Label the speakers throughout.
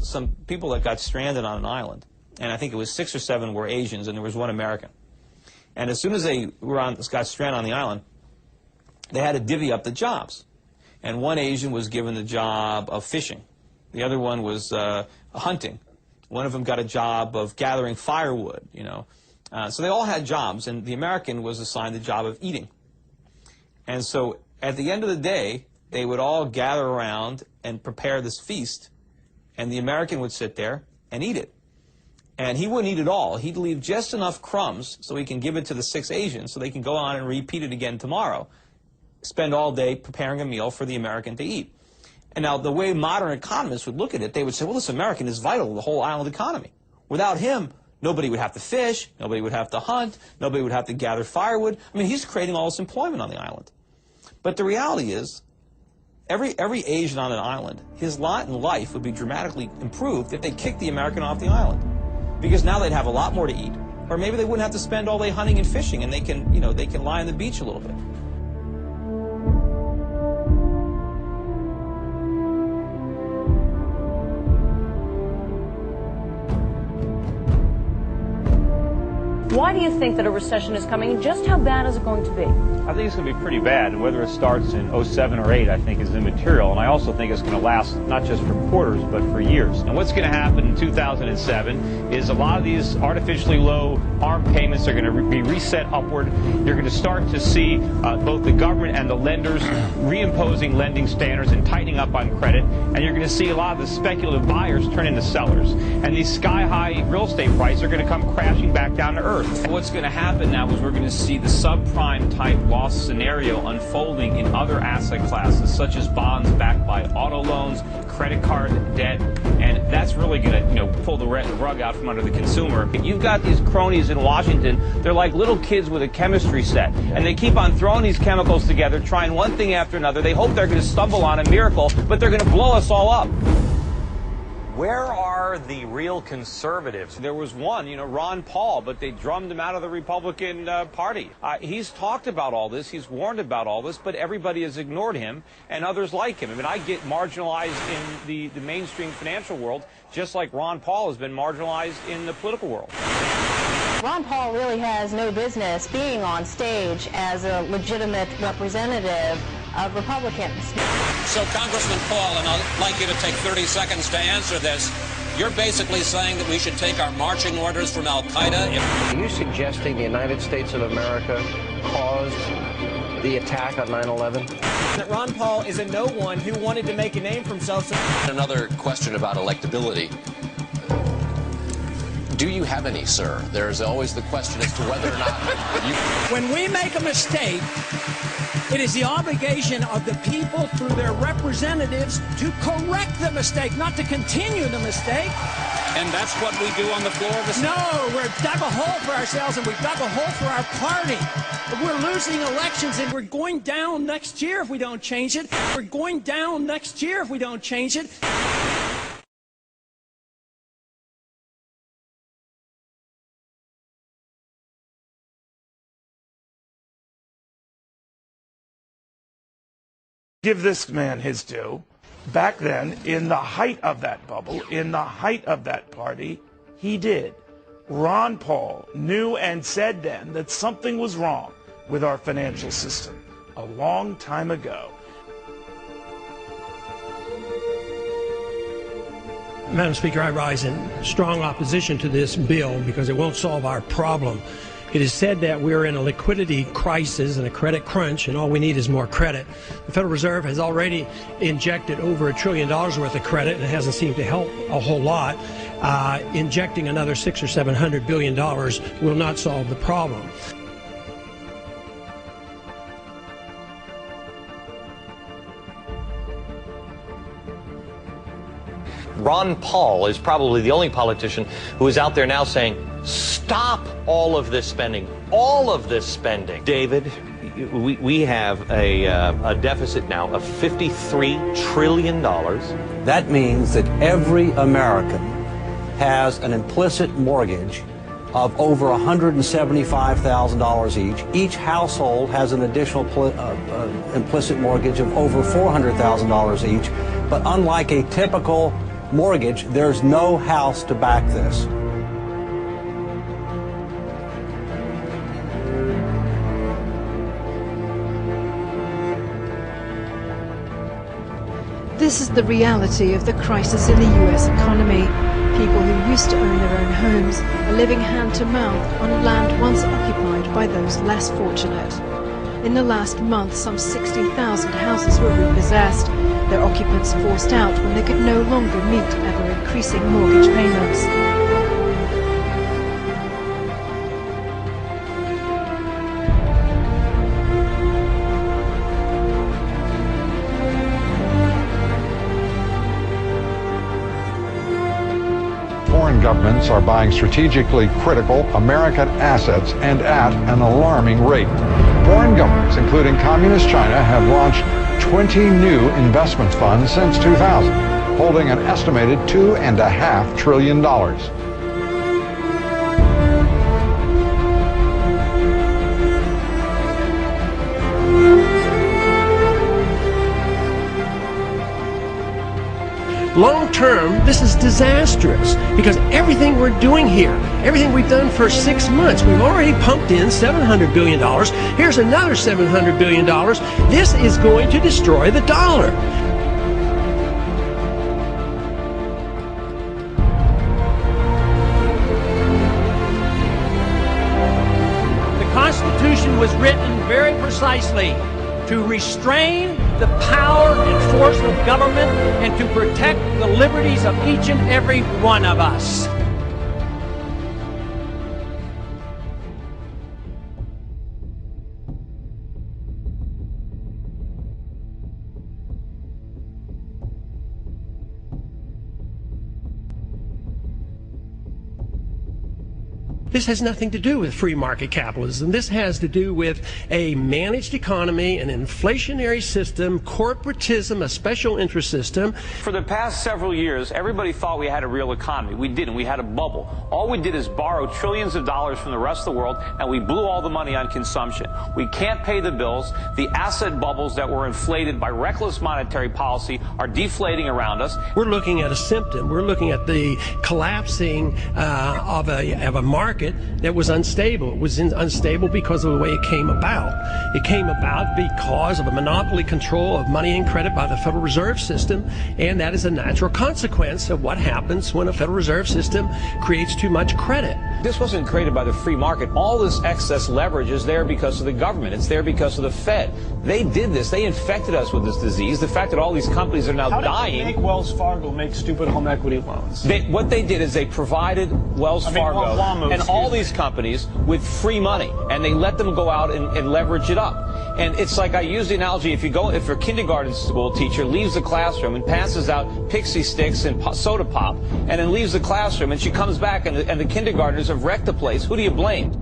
Speaker 1: some people that got stranded on an island, and I think it was 6 or 7 were Asians, and there was 1 American. And as soon as they got stranded on the island, they had to divvy up the jobs. And 1 Asian was given the job of fishing. The other one was hunting. One of them got a job of gathering firewood, you know. So they all had jobs, and the American was assigned the job of eating. And so at the end of the day, they would all gather around and prepare this feast, and the American would sit there and eat it. And he wouldn't eat it all. He'd leave just enough crumbs so he can give it to the 6 Asians so they can go on and repeat it again tomorrow. Spend all day preparing a meal for the American to eat. And now the way modern economists would look at it, they would say, well, this American is vital to the whole island economy. Without him, nobody would have to fish, nobody would have to hunt, nobody would have to gather firewood. I mean, he's creating all this employment on the island. But the reality is, every Asian on an island, his lot in life would be dramatically improved if they kicked the American off the island. Because now they'd have a lot more to eat. Or maybe they wouldn't have to spend all day hunting and fishing, and they can, you know, they can lie on the beach a little bit.
Speaker 2: Why do you think that a recession is coming, and just how bad is it going to be?
Speaker 3: I think it's going to be pretty bad, and whether it starts in 07 or 08, I think, is immaterial. And I also think it's going to last not just for quarters, but for years. And what's going to happen in 2007 is a lot of these artificially low ARM payments are going to be reset upward. You're going to start to see both the government and the lenders reimposing lending standards and tightening up on credit. And you're going to see a lot of the speculative buyers turn into sellers. And these sky-high real estate prices are going to come crashing back down to earth.
Speaker 1: What's going to happen now is we're going to see the subprime type loss scenario unfolding in other asset classes, such as bonds backed by auto loans, credit card debt, and that's really going to, you know, pull the rug out from under the consumer. You've got these cronies in Washington. They're like little kids with a chemistry set, and they keep on throwing these chemicals together, trying one thing after another. They hope they're going to stumble on a miracle, but they're going to blow us all up.
Speaker 4: Where are the real conservatives?
Speaker 1: There was one, you know, Ron Paul, but they drummed him out of the Republican Party. He's talked about all this, he's warned about all this, but everybody has ignored him, and others like him. I mean, I get marginalized in the mainstream financial world, just like Ron Paul has been marginalized in the political world.
Speaker 5: Ron Paul really has no business being on stage as a legitimate representative of Republicans.
Speaker 6: So, Congressman Paul, and I'd like you to take 30 seconds to answer this. You're basically saying that we should take our marching orders from Al-Qaeda?
Speaker 7: Are you suggesting the United States of America caused the attack on 9/11?
Speaker 8: That Ron Paul is a no one who wanted to make a name for himself.
Speaker 9: Another question about electability. Do you have any, sir? There's always the question as to whether or not you...
Speaker 8: When we make a mistake, it is the obligation of the people through their representatives to correct the mistake, not to continue the mistake.
Speaker 6: And that's what we do on the floor of the Senate?
Speaker 8: No, we've dug a hole for ourselves, and we've dug a hole for our party. We're losing elections, and we're going down next year if we don't change it. We're going down next year if we don't change it.
Speaker 10: Give this man his due. Back then, in the height of that bubble, in the height of that party, he did. Ron Paul knew and said then that something was wrong with our financial system a long time ago.
Speaker 11: Madam Speaker, I rise in strong opposition to this bill because it won't solve our problem. It is said that we're in a liquidity crisis and a credit crunch, and all we need is more credit. The Federal Reserve has already injected over $1 trillion worth of credit, and it hasn't seemed to help a whole lot. Injecting another $600 or $700 billion will not solve the problem.
Speaker 4: Ron Paul is probably the only politician who is out there now saying, stop all of this spending, all of this spending. David, we have a deficit now of $53 trillion.
Speaker 12: That means that every American has an implicit mortgage of over $175,000 each. Each household has an additional implicit mortgage of over $400,000 each. But unlike a typical mortgage, there's no house to back this.
Speaker 13: This is the reality of the crisis in the U.S. economy. People who used to own their own homes are living hand to mouth on land once occupied by those less fortunate. In the last month, some 60,000 houses were repossessed, their occupants forced out when they could no longer meet ever-increasing mortgage payments.
Speaker 14: Foreign governments are buying strategically critical American assets and at an alarming rate. Foreign governments, including Communist China, have launched 20 new investment funds since 2000, holding an estimated $2.5 trillion.
Speaker 11: Long term, this is disastrous because everything we're doing here, everything we've done for 6 months, we've already pumped in $700 billion. Here's another $700 billion. This is going to destroy the dollar. The Constitution was written very precisely to restrain the power and force of government and to protect the liberties of each and every one of us. This has nothing to do with free market capitalism. This has to do with a managed economy, an inflationary system, corporatism, a special interest system.
Speaker 1: For the past several years, everybody thought we had a real economy. We didn't. We had a bubble. All we did is borrow trillions of dollars from the rest of the world, and we blew all the money on consumption. We can't pay the bills. The asset bubbles that were inflated by reckless monetary policy are deflating around us.
Speaker 11: We're looking at a symptom. We're looking at the collapsing of a market that was unstable. It was unstable because of the way it came about. It came about because of a monopoly control of money and credit by the Federal Reserve System, and that is a natural consequence of what happens when a Federal Reserve System creates too much credit.
Speaker 1: This wasn't created by the free market. All this excess leverage is there because of the government. It's there because of the Fed. They did this. They infected us with this disease. The fact that all these companies are now dying.
Speaker 15: How did they make Wells Fargo make stupid home equity loans?
Speaker 1: What they did is they provided Wells Fargo and all these companies with free money, and they let them go out and leverage it up. And it's like, I use the analogy, if a kindergarten school teacher leaves the classroom and passes out pixie sticks and soda pop, and then leaves the classroom, and she comes back and the kindergartners have wrecked the place, who do you blame?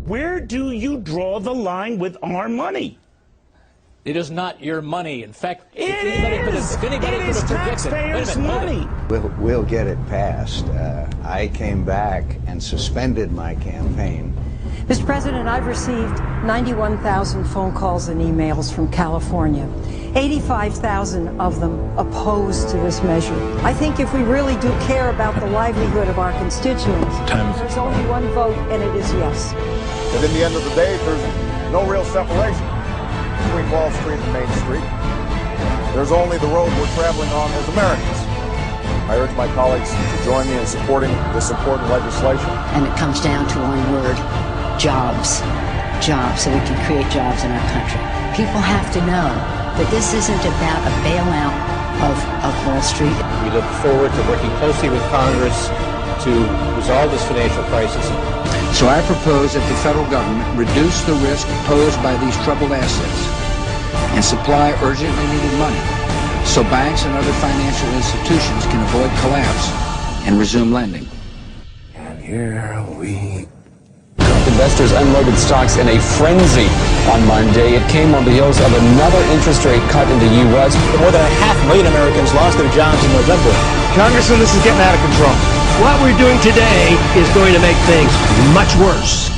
Speaker 10: Where do you draw the line with our money?
Speaker 9: It is not your money. In fact,
Speaker 10: It is taxpayers' money.
Speaker 16: We'll get it passed. I came back and suspended my campaign.
Speaker 17: Mr. President, I've received 91,000 phone calls and emails from California. 85,000 of them opposed to this measure. I think if we really do care about the livelihood of our constituents, there's only one vote, and it is yes.
Speaker 18: But in the end of the day, there's no real separation between Wall Street and Main Street. There's only the road we're traveling on as Americans. I urge my colleagues to join me in supporting this important legislation.
Speaker 19: And it comes down to one word: jobs. Jobs, so we can create jobs in our country. People have to know that this isn't about a bailout of Wall Street.
Speaker 7: We look forward to working closely with Congress to resolve this financial crisis.
Speaker 20: So I propose that the federal government reduce the risk posed by these troubled assets and supply urgently needed money so banks and other financial institutions can avoid collapse and resume lending.
Speaker 16: And here we
Speaker 21: Investors unloaded stocks in a frenzy on Monday. It came on the heels of another interest rate cut in the U.S.
Speaker 22: More than 500,000 Americans lost their jobs in November.
Speaker 11: Congressman, this is getting out of control. What we're doing today is going to make things much worse.